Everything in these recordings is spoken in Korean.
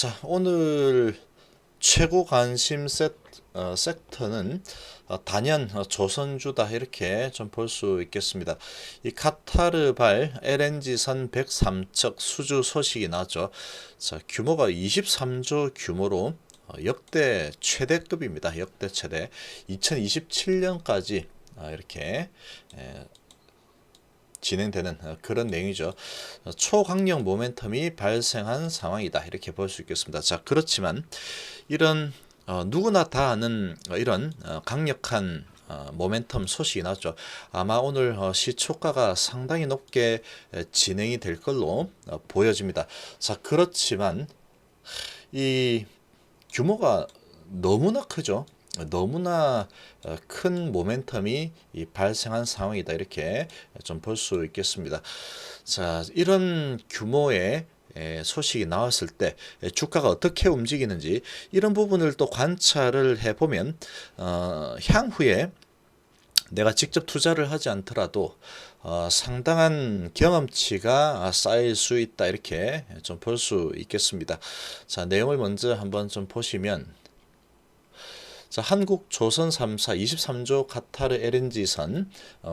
자, 오늘 최고 관심 섹터는 단연 조선주다 이렇게 좀 볼 수 있겠습니다. 이 카타르발 LNG선 103척 수주 소식이 나왔죠. 자, 규모가 23조 규모로 역대 최대급입니다. 역대 최대. 2027년까지 이렇게 진행되는 그런 내용이죠. 초강력 모멘텀이 발생한 상황이다 이렇게 볼 수 있겠습니다. 자, 그렇지만 이런 누구나 다 아는 이런 강력한 모멘텀 소식이 나왔죠. 아마 오늘 시초가가 상당히 높게 진행이 될 걸로 보여집니다. 자, 그렇지만 이 규모가 너무나 크죠. 너무나 큰 모멘텀이 발생한 상황이다 이렇게 좀 볼 수 있겠습니다. 자, 이런 규모의 소식이 나왔을 때 주가가 어떻게 움직이는지 이런 부분을 또 관찰을 해보면 향후에 내가 직접 투자를 하지 않더라도 상당한 경험치가 쌓일 수 있다 이렇게 좀 볼 수 있겠습니다. 자, 내용을 먼저 한번 좀 보시면 자, 한국 조선 3사 23조 카타르 LNG선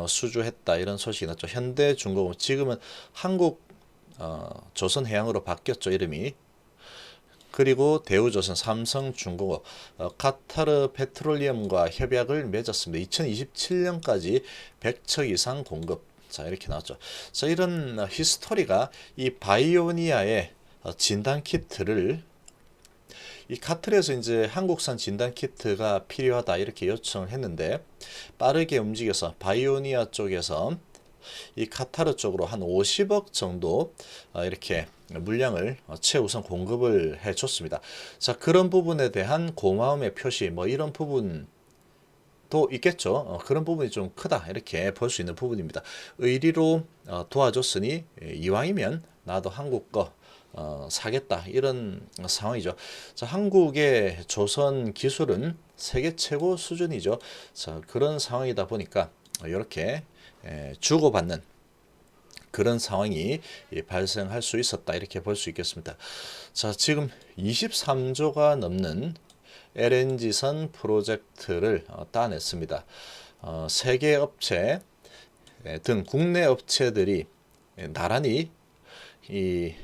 수주했다 이런 소식이 났죠. 현대중공업 지금은 한국 조선해양으로 바뀌었죠 이름이. 그리고 대우조선, 삼성중공업, 카타르 페트롤리엄과 협약을 맺었습니다. 2027년까지 100척 이상 공급. 자, 이렇게 나왔죠. 자, 이런 히스토리가 이 바이오니아의 진단 키트를 이 카틀에서 이제 한국산 진단 키트가 필요하다 이렇게 요청을 했는데 빠르게 움직여서 바이오니아 쪽에서 이 카타르 쪽으로 한 50억 정도 이렇게 물량을 최우선 공급을 해줬습니다. 자, 그런 부분에 대한 고마움의 표시 뭐 이런 부분 도 있겠죠. 그런 부분이 좀 크다 이렇게 볼 수 있는 부분입니다. 의리로 도와줬으니 이왕이면 나도 한국 거 사겠다 이런 상황이죠. 자, 한국의 조선 기술은 세계 최고 수준이죠. 자, 그런 상황이다 보니까 이렇게 주고받는 그런 상황이 발생할 수 있었다 이렇게 볼 수 있겠습니다. 자, 지금 23조가 넘는 LNG선 프로젝트를 따냈습니다. 세계 업체 등 국내 업체들이 나란히 이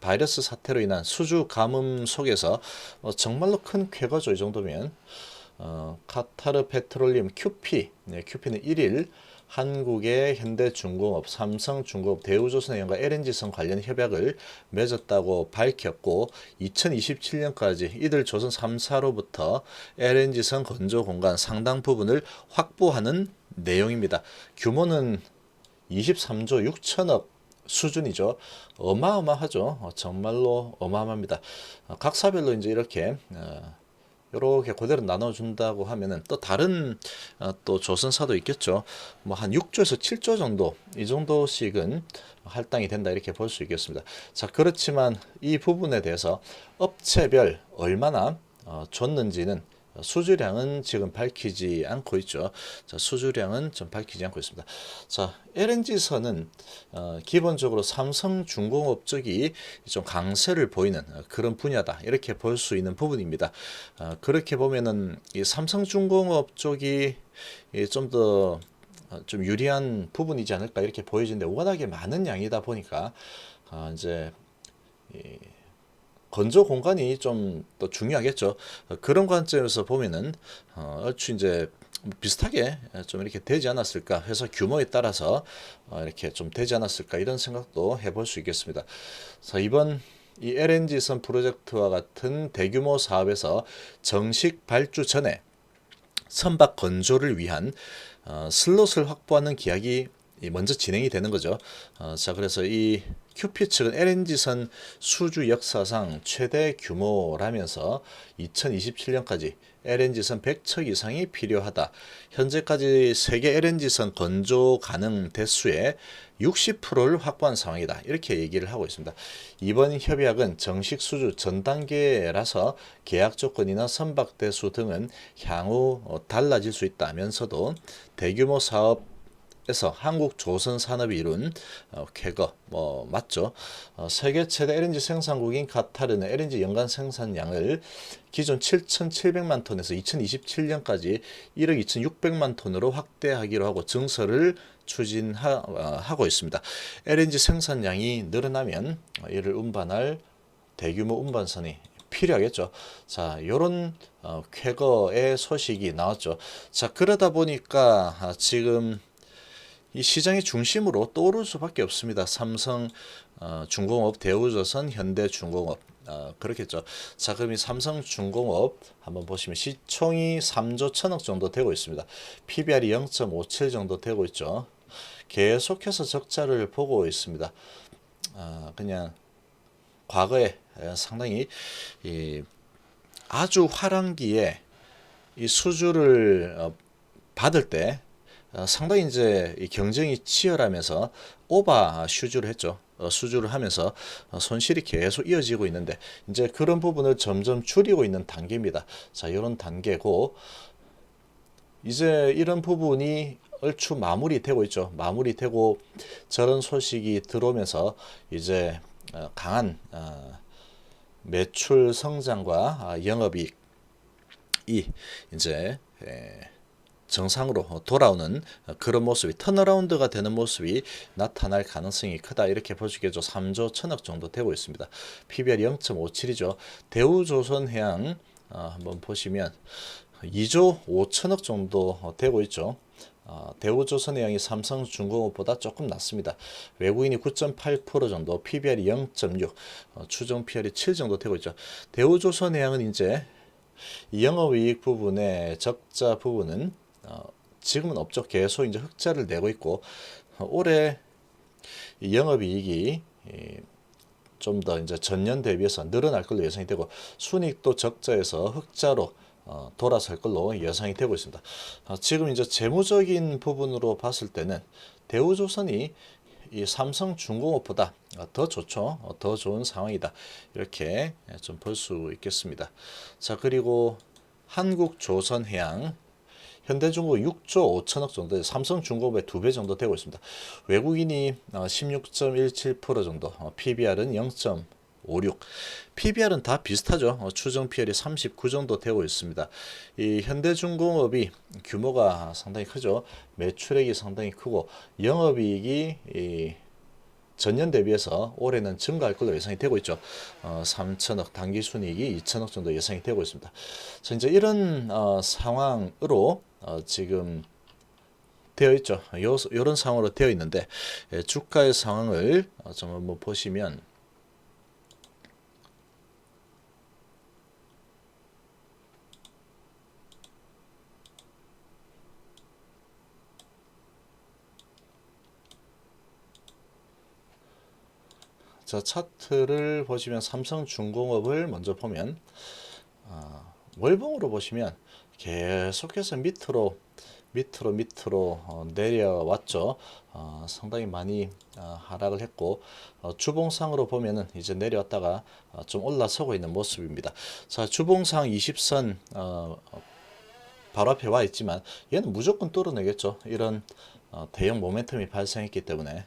바이러스 사태로 인한 수주 감음 속에서 정말로 큰 쾌거죠. 이 정도면 카타르 페트롤리움 QP, QP는 1일 한국의 현대중공업, 삼성중공업, 대우조선해양과 LNG선 관련 협약을 맺었다고 밝혔고 2027년까지 이들 조선 3사로부터 LNG선 건조 공간 상당 부분을 확보하는 내용입니다. 규모는 23조 6천억 수준이죠. 어마어마하죠. 정말로 어마어마합니다. 각사별로 이제 이렇게 그대로 나눠준다고 하면은 또 다른 또 조선사도 있겠죠. 뭐 한 6조에서 7조 정도 이 정도씩은 할당이 된다 이렇게 볼 수 있겠습니다. 자, 그렇지만 이 부분에 대해서 업체별 얼마나 줬는지는 수주량은 지금 밝히지 않고 있죠. 자, 수주량은 좀 밝히지 않고 있습니다. 자, LNG선은 기본적으로 삼성중공업 쪽이 좀 강세를 보이는 그런 분야다 이렇게 볼 수 있는 부분입니다. 그렇게 보면은 이 삼성중공업 쪽이 좀 더 좀 유리한 부분이지 않을까 이렇게 보여지는데 워낙에 많은 양이다 보니까 이제 건조 공간이 좀 더 중요하겠죠. 그런 관점에서 보면은 얼추 이제 비슷하게 좀 이렇게 되지 않았을까 회사 규모에 따라서 이렇게 좀 되지 않았을까 이런 생각도 해볼 수 있겠습니다. 그래서 이번 이 LNG선 프로젝트와 같은 대규모 사업에서 정식 발주 전에 선박 건조를 위한 슬롯을 확보하는 계약이 먼저 진행이 되는 거죠. 자, 그래서 이 QP 측은 LNG선 수주 역사상 최대 규모라면서 2027년까지 LNG선 100척 이상이 필요하다. 현재까지 세계 LNG선 건조 가능 대수의 60%를 확보한 상황이다. 이렇게 얘기를 하고 있습니다. 이번 협약은 정식 수주 전 단계라서 계약 조건이나 선박 대수 등은 향후 달라질 수 있다면서도 대규모 사업 에서 한국조선산업이 이룬 쾌거 맞죠? 세계 최대 LNG 생산국인 카타르는 LNG 연간 생산량을 기존 7,700만 톤에서 2027년까지 1억 2,600만 톤으로 확대하기로 하고 증설을 추진하고 있습니다. LNG 생산량이 늘어나면 이를 운반할 대규모 운반선이 필요하겠죠. 자, 요런 쾌거의 소식이 나왔죠. 자, 그러다 보니까 지금 이 시장의 중심으로 떠오를 수밖에 없습니다. 삼성 중공업, 대우조선, 현대중공업 그렇겠죠. 자, 그럼 이 삼성중공업 한번 보시면 시총이 3조 1천억 정도 되고 있습니다. PBR이 0.57 정도 되고 있죠. 계속해서 적자를 보고 있습니다. 그냥 과거에 상당히 아주 화랑기에 이 수주를 받을 때 상당히 이제 경쟁이 치열하면서 오바 슈즈를 했죠. 수주를 하면서 손실이 계속 이어지고 있는데 이제 그런 부분을 점점 줄이고 있는 단계입니다. 자, 이런 단계고 이제 이런 부분이 얼추 마무리되고 있죠. 마무리되고 저런 소식이 들어오면서 이제 강한 매출 성장과 영업이익이 이제 정상으로 돌아오는 그런 모습이 턴어라운드가 되는 모습이 나타날 가능성이 크다 이렇게 볼 수 있겠죠. 3조 1천억 정도 되고 있습니다. PBR이 0.57이죠. 대우조선해양 한번 보시면 2조 5천억 정도 되고 있죠. 대우조선해양이 삼성중공업보다 조금 낮습니다. 외국인이 9.8% 정도, PBR이 0.6, 추정 PR이 7 정도 되고 있죠. 대우조선해양은 이제 영업이익 부분의 적자 부분은 지금은 없죠. 계속 이제 흑자를 내고 있고 올해 영업이익이 좀 더 이제 전년 대비해서 늘어날 걸로 예상이 되고 순이익도 적자에서 흑자로 돌아설 걸로 예상이 되고 있습니다. 지금 이제 재무적인 부분으로 봤을 때는 대우조선이 이 삼성중공업보다 더 좋죠. 더 좋은 상황이다. 이렇게 좀 볼 수 있겠습니다. 자, 그리고 한국조선해양 현대중공업 6조 5천억 정도, 삼성중공업의 2배 정도 되고 있습니다. 외국인이 16.17% 정도, PBR은 0.56. PBR은 다 비슷하죠. 추정 PR이 39 정도 되고 있습니다. 이 현대중공업이 규모가 상당히 크죠. 매출액이 상당히 크고 영업이익이 전년 대비해서 올해는 증가할 걸로 예상이 되고 있죠. 3천억, 당기순이익이 2천억 정도 예상이 되고 있습니다. 자, 이제 이런 상황으로 지금 되어 있죠. 이런 상황으로 되어 있는데 주가의 상황을 좀 한번 보시면 자, 차트를 보시면 삼성중공업을 먼저 보면 월봉으로 보시면 계속해서 밑으로 내려왔죠. 상당히 많이 하락을 했고 주봉상으로 보면은 이제 내려왔다가 좀 올라서고 있는 모습입니다. 자, 주봉상 20선 바로 앞에 와 있지만 얘는 무조건 뚫어내겠죠. 이런 대형 모멘텀이 발생했기 때문에.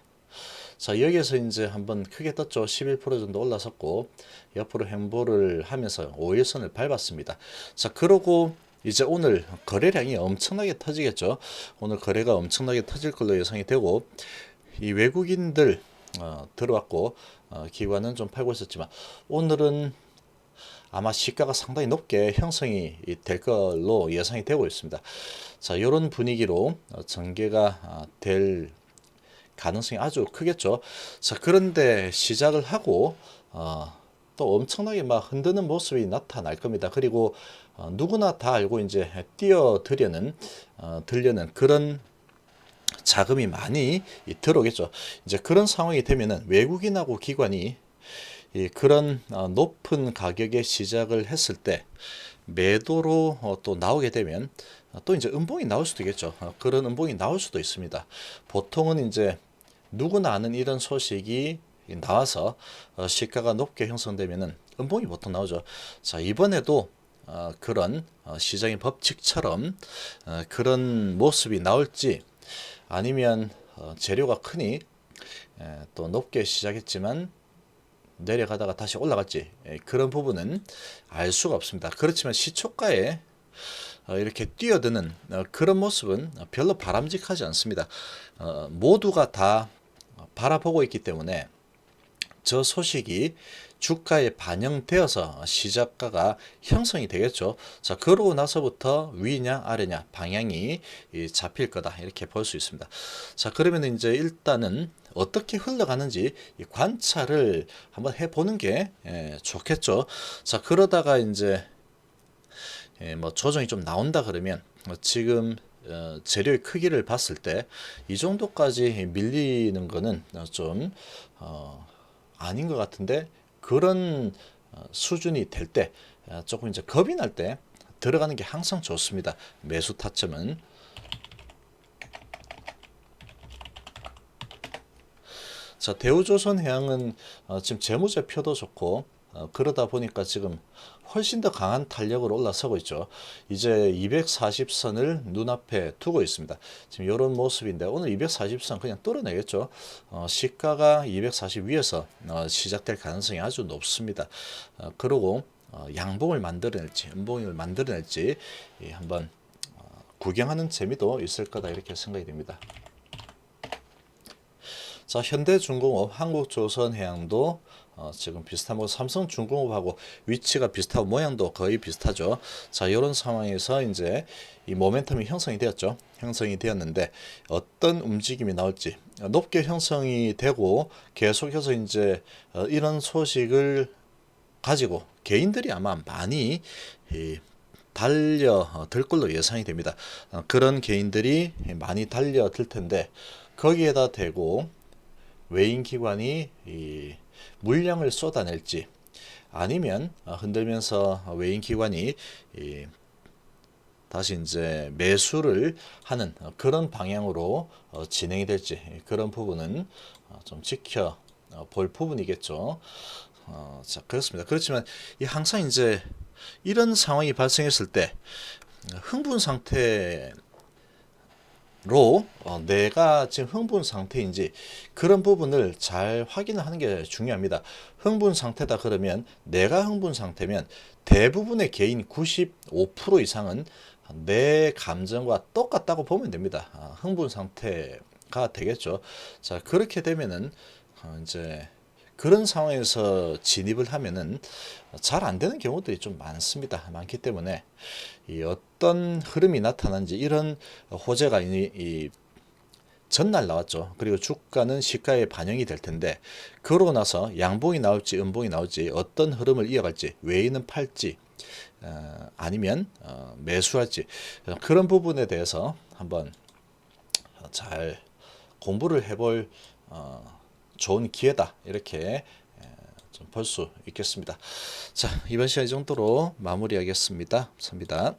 자, 여기에서 이제 한번 크게 떴죠. 11% 정도 올라섰고 옆으로 횡보를 하면서 5일선을 밟았습니다. 자, 그러고 이제 오늘 거래량이 엄청나게 터지겠죠. 오늘 거래가 엄청나게 터질 걸로 예상이 되고 이 외국인들 들어왔고 기관은 좀 팔고 있었지만 오늘은 아마 시가가 상당히 높게 형성이 될 걸로 예상이 되고 있습니다. 자, 이런 분위기로 전개가 될 가능성이 아주 크겠죠. 자, 그런데 시작을 하고 또 엄청나게 막 흔드는 모습이 나타날 겁니다. 그리고 누구나 다 알고 이제 뛰어들려는 그런 자금이 많이 들어오겠죠. 이제 그런 상황이 되면은 외국인하고 기관이 그런 높은 가격에 시작을 했을 때 매도로 또 나오게 되면 또 이제 음봉이 나올 수도 있겠죠. 그런 음봉이 나올 수도 있습니다. 보통은 이제 누구나 아는 이런 소식이 나와서 시가가 높게 형성되면은 음봉이 보통 나오죠. 자, 이번에도 그런 시장의 법칙처럼 그런 모습이 나올지 아니면 재료가 크니 또 높게 시작했지만 내려가다가 다시 올라갔지, 그런 부분은 알 수가 없습니다. 그렇지만 시초가에 이렇게 뛰어드는 그런 모습은 별로 바람직하지 않습니다. 모두가 다 바라보고 있기 때문에 저 소식이 주가에 반영되어서 시작가가 형성이 되겠죠. 자, 그러고 나서부터 위냐 아래냐 방향이 잡힐 거다, 이렇게 볼 수 있습니다. 자, 그러면 이제 일단은 어떻게 흘러가는지 관찰을 한번 해보는 게 좋겠죠. 자, 그러다가 이제 뭐 조정이 좀 나온다 그러면 지금 재료의 크기를 봤을 때 이 정도까지 밀리는 거는 좀 아닌 것 같은데, 그런 수준이 될 때 조금 이제 겁이 날 때 들어가는 게 항상 좋습니다. 매수 타점은. 자, 대우조선해양은 지금 재무제표도 좋고 그러다 보니까 지금 훨씬 더 강한 탄력으로 올라서고 있죠. 이제 240선을 눈앞에 두고 있습니다. 지금 이런 모습인데 오늘 240선 그냥 뚫어내겠죠. 시가가 240 위에서 시작될 가능성이 아주 높습니다. 그리고 양봉을 만들어낼지 음봉을 만들어낼지 한번 구경하는 재미도 있을 거다, 이렇게 생각이 됩니다. 자, 현대중공업, 한국조선해양도 지금 비슷한 뭐 삼성중공업하고 위치가 비슷하고 모양도 거의 비슷하죠. 자, 이런 상황에서 이제 이 모멘텀이 형성이 되었죠. 형성이 되었는데 어떤 움직임이 나올지, 높게 형성이 되고 계속해서 이제 이런 소식을 가지고 개인들이 아마 많이 달려들 걸로 예상이 됩니다. 그런 개인들이 많이 달려들 텐데 거기에다 대고 외인 기관이 이 물량을 쏟아낼지, 아니면 흔들면서 외인 기관이 다시 이제 매수를 하는 그런 방향으로 진행이 될지, 그런 부분은 좀 지켜 볼 부분이겠죠. 자, 그렇습니다. 그렇지만 항상 이제 이런 상황이 발생했을 때 흥분 상태 로 내가 지금 흥분 상태인지 그런 부분을 잘 확인을 하는 게 중요합니다. 흥분 상태다 그러면, 내가 흥분 상태면 대부분의 개인 95% 이상은 내 감정과 똑같다고 보면 됩니다. 흥분 상태가 되겠죠. 자, 그렇게 되면은 이제 그런 상황에서 진입을 하면은 잘 안 되는 경우들이 좀 많기 때문에 이 어떤 흐름이 나타난지, 이런 호재가 이 전날 나왔죠. 그리고 주가는 시가에 반영이 될 텐데 그러고 나서 양봉이 나올지 음봉이 나올지, 어떤 흐름을 이어갈지, 외인은 팔지 아니면 매수할지, 그런 부분에 대해서 한번 잘 공부를 해볼 좋은 기회다, 이렇게 좀 볼 수 있겠습니다. 자, 이번 시간 이 정도로 마무리하겠습니다. 감사합니다.